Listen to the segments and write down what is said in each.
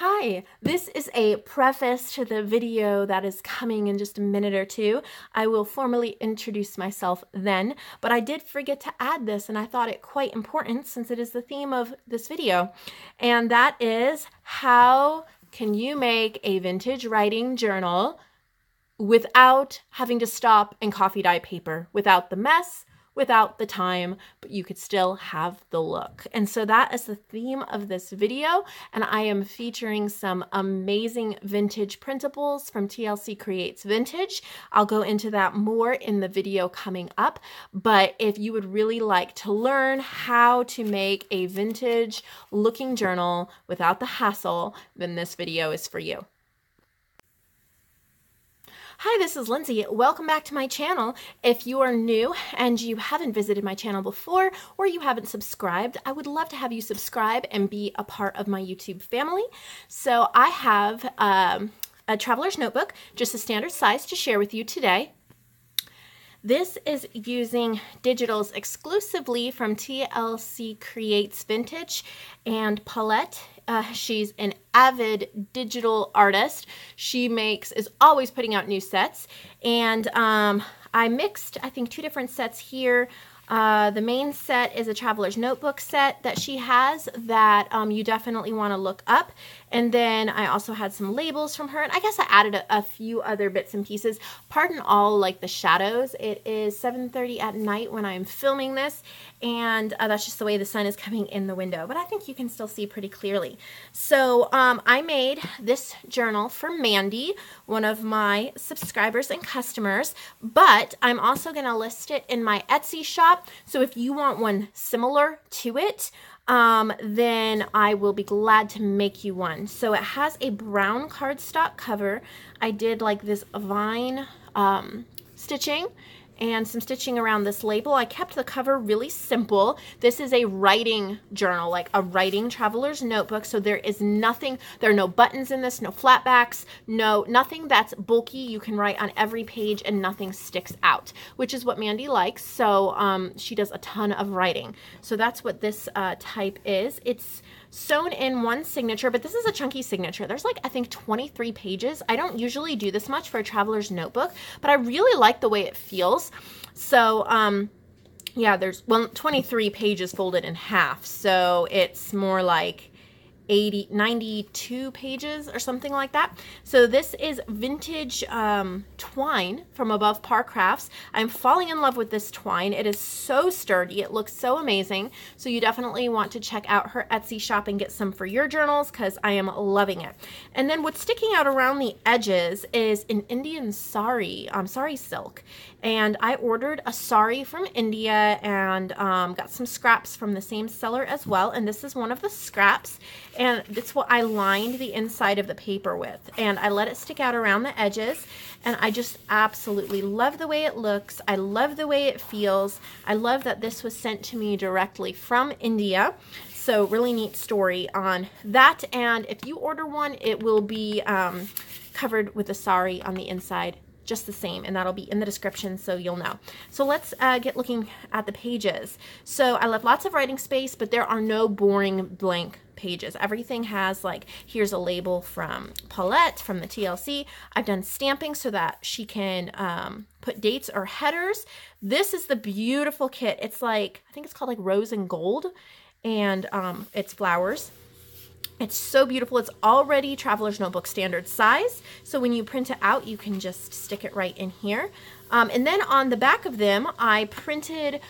Hi, this is a preface to the video that is coming in just a minute or two. I will formally introduce myself then, but I did forget to add this and I thought it quite important since it is the theme of this video. And that is, how can you make a vintage writing journal without having to stop and coffee dye paper, without the mess, without the time, but you could still have the look. And so that is the theme of this video, and I am featuring some amazing vintage printables from TlcCreatesVintage. I'll go into that more in the video coming up, but if you would really like to learn how to make a vintage looking journal without the hassle, then this video is for you. Hi, this is Lindsay. Welcome back to my channel. If you are new and you haven't visited my channel before or you haven't subscribed, I would love to have you subscribe and be a part of my YouTube family. So I have a traveler's notebook, just a standard size, to share with you today. This is using digitals exclusively from TlcCreatesVintage and Paulette. She's an avid digital artist. She is always putting out new sets. And I mixed, I think, two different sets here. The main set is a traveler's notebook set that she has that you definitely want to look up. And then I also had some labels from her, and I guess I added a few other bits and pieces. Pardon all like the shadows. It is 7:30 at night when I'm filming this, and that's just the way the sun is coming in the window, but I think you can still see pretty clearly. So I made this journal for Mandy, one of my subscribers and customers, but I'm also going to list it in my Etsy shop. So if you want one similar to it, then I will be glad to make you one. So it has a brown cardstock cover. I did like this vine stitching and some stitching around this label. I kept the cover really simple. This is a writing journal, like a writing traveler's notebook. So there is nothing, there are no buttons in this, no flat backs, nothing that's bulky. You can write on every page and nothing sticks out, which is what Mandy likes. So she does a ton of writing. So that's what this type is. It's sewn in one signature, but this is a chunky signature. There's like, I think 23 pages. I don't usually do this much for a traveler's notebook, but I really like the way it feels. So, yeah, there's 23 pages folded in half. So it's more like 92 pages or something like that. So this is vintage twine from Above Par Crafts. I'm falling in love with this twine. It is so sturdy. It looks so amazing. So you definitely want to check out her Etsy shop and get some for your journals because I am loving it. And then what's sticking out around the edges is an Indian sari, sari silk. And I ordered a sari from India and got some scraps from the same seller as well. And this is one of the scraps. And it's what I lined the inside of the paper with. And I let it stick out around the edges. And I just absolutely love the way it looks. I love the way it feels. I love that this was sent to me directly from India. So really neat story on that. And if you order one, it will be covered with a sari on the inside, just the same, and that'll be in the description so you'll know. So let's get looking at the pages. So I left lots of writing space, but there are no boring blank pages. Everything has, like, here's a label from Paulette from the TLC. I've done stamping so that she can put dates or headers. This is the beautiful kit. It's like, I think it's called like Rose and Gold, and it's flowers. It's so beautiful. It's already Traveler's Notebook standard size. So when you print it out, you can just stick it right in here. And then on the back of them, I printed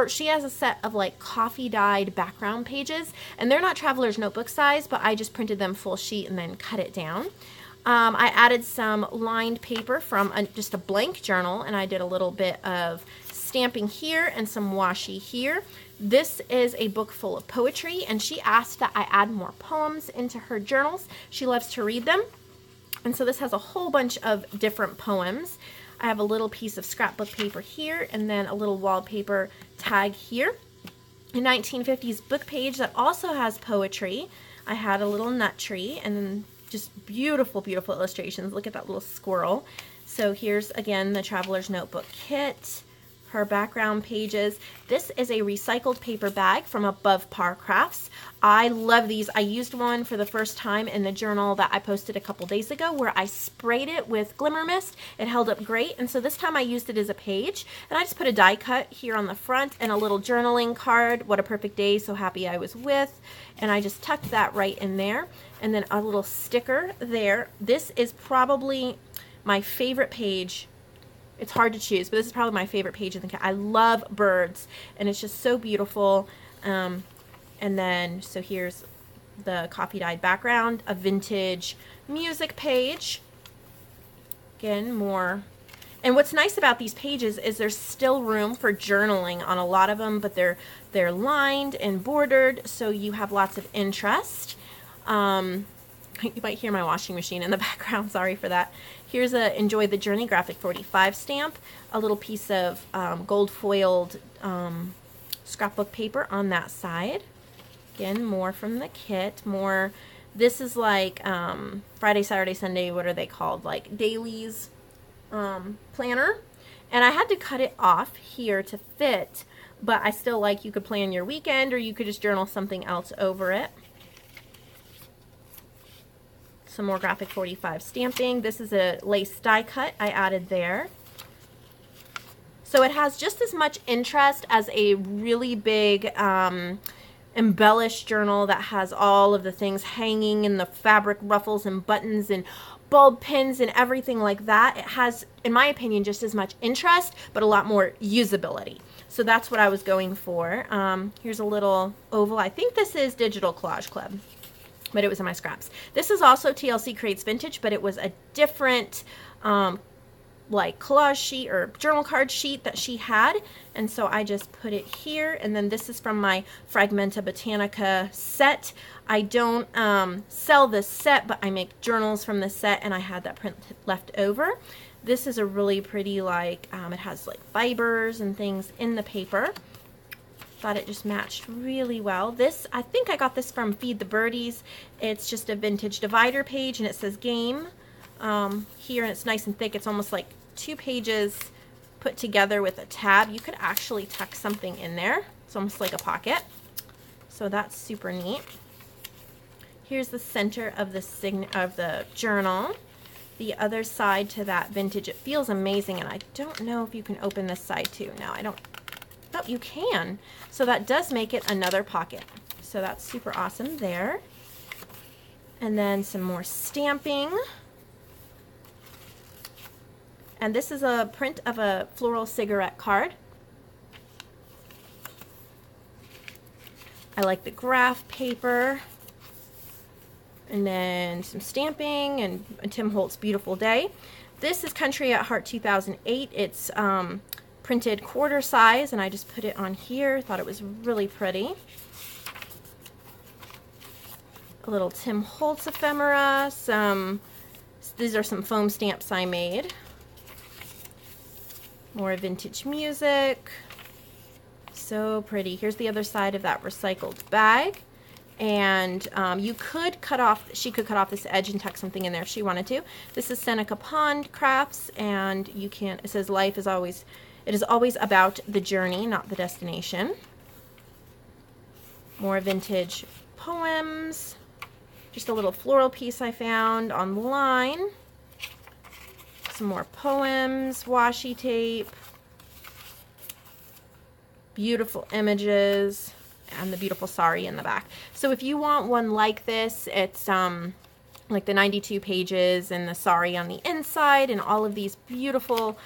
she has a set of like coffee dyed background pages, and they're not Traveler's Notebook size, but I just printed them full sheet and then cut it down. I added some lined paper from just a blank journal, and I did a little bit of stamping here and some washi here. This is a book full of poetry, and she asked that I add more poems into her journals. She loves to read them, and so this has a whole bunch of different poems. I have a little piece of scrapbook paper here, and then a little wallpaper tag here. A 1950s book page that also has poetry. I had a little nut tree, and then just beautiful, beautiful illustrations. Look at that little squirrel. So here's, again, the Traveler's Notebook kit. her background pages. This is a recycled paper bag from Above Par Crafts. I love these. I used one for the first time in the journal that I posted a couple days ago where I sprayed it with glimmer mist. It held up great, and so this time I used it as a page, and I just put a die cut here on the front and a little journaling card, what a perfect day, so happy I was with, and I just tucked that right in there, and then a little sticker there. This is probably my favorite page. It's hard to choose, but this is probably my favorite page in the kit. I love birds, and it's just so beautiful. And then, so here's the coffee-dyed background, a vintage music page. Again, more. And what's nice about these pages is there's still room for journaling on a lot of them, but they're lined and bordered, so you have lots of interest. You might hear my washing machine in the background, sorry for that. Here's a Enjoy the Journey graphic 45 stamp, a little piece of gold foiled scrapbook paper on that side. Again, more from the kit, more, this is like Friday, Saturday, Sunday, what are they called? Like dailies planner. And I had to cut it off here to fit, but I still like, you could plan your weekend or you could just journal something else over it. Some more graphic 45 stamping. This is a lace die cut I added there. So it has just as much interest as a really big embellished journal that has all of the things hanging and the fabric ruffles and buttons and bulb pins and everything like that. It has, in my opinion, just as much interest, but a lot more usability. So that's what I was going for. Here's a little oval. I think this is Digital Collage Club, but it was in my scraps. This is also TLC Creates Vintage, but it was a different like collage sheet or journal card sheet that she had, and so I just put it here. And then this is from my Fragmenta Botanica set. I don't sell this set, but I make journals from the set, and I had that print left over. This is a really pretty, like, it has like fibers and things in the paper. Thought it just matched really well. This, I think I got this from Feed the Birdies. It's just a vintage divider page, and it says game here, and it's nice and thick. It's almost like 2 pages put together with a tab. You could actually tuck something in there. It's almost like a pocket. So that's super neat. Here's the center of the journal. The other side to that vintage. It feels amazing, and I don't know if you can open this side too. No, I don't. Oh, you can. So that does make it another pocket. So that's super awesome there. And then some more stamping. And this is a print of a floral cigarette card. I like the graph paper. And then some stamping and Tim Holtz Beautiful Day. This is Country at Heart 2008. It's printed quarter size, and I just put it on here. Thought it was really pretty. A little Tim Holtz ephemera. These are some foam stamps I made. More vintage music. So pretty. Here's the other side of that recycled bag. And you could cut off, she could cut off this edge and tuck something in there if she wanted to. This is Seneca Pond Crafts, and you can, it says life is always, it is always about the journey, not the destination. More vintage poems. Just a little floral piece I found online. Some more poems, washi tape. Beautiful images. And the beautiful sari in the back. So if you want one like this, it's like the 92 pages and the sari on the inside and all of these beautiful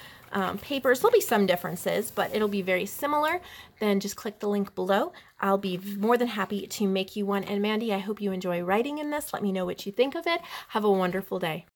papers. There'll be some differences, but it'll be very similar. Then just click the link below. I'll be more than happy to make you one. And Mandy, I hope you enjoy writing in this. Let me know what you think of it. Have a wonderful day.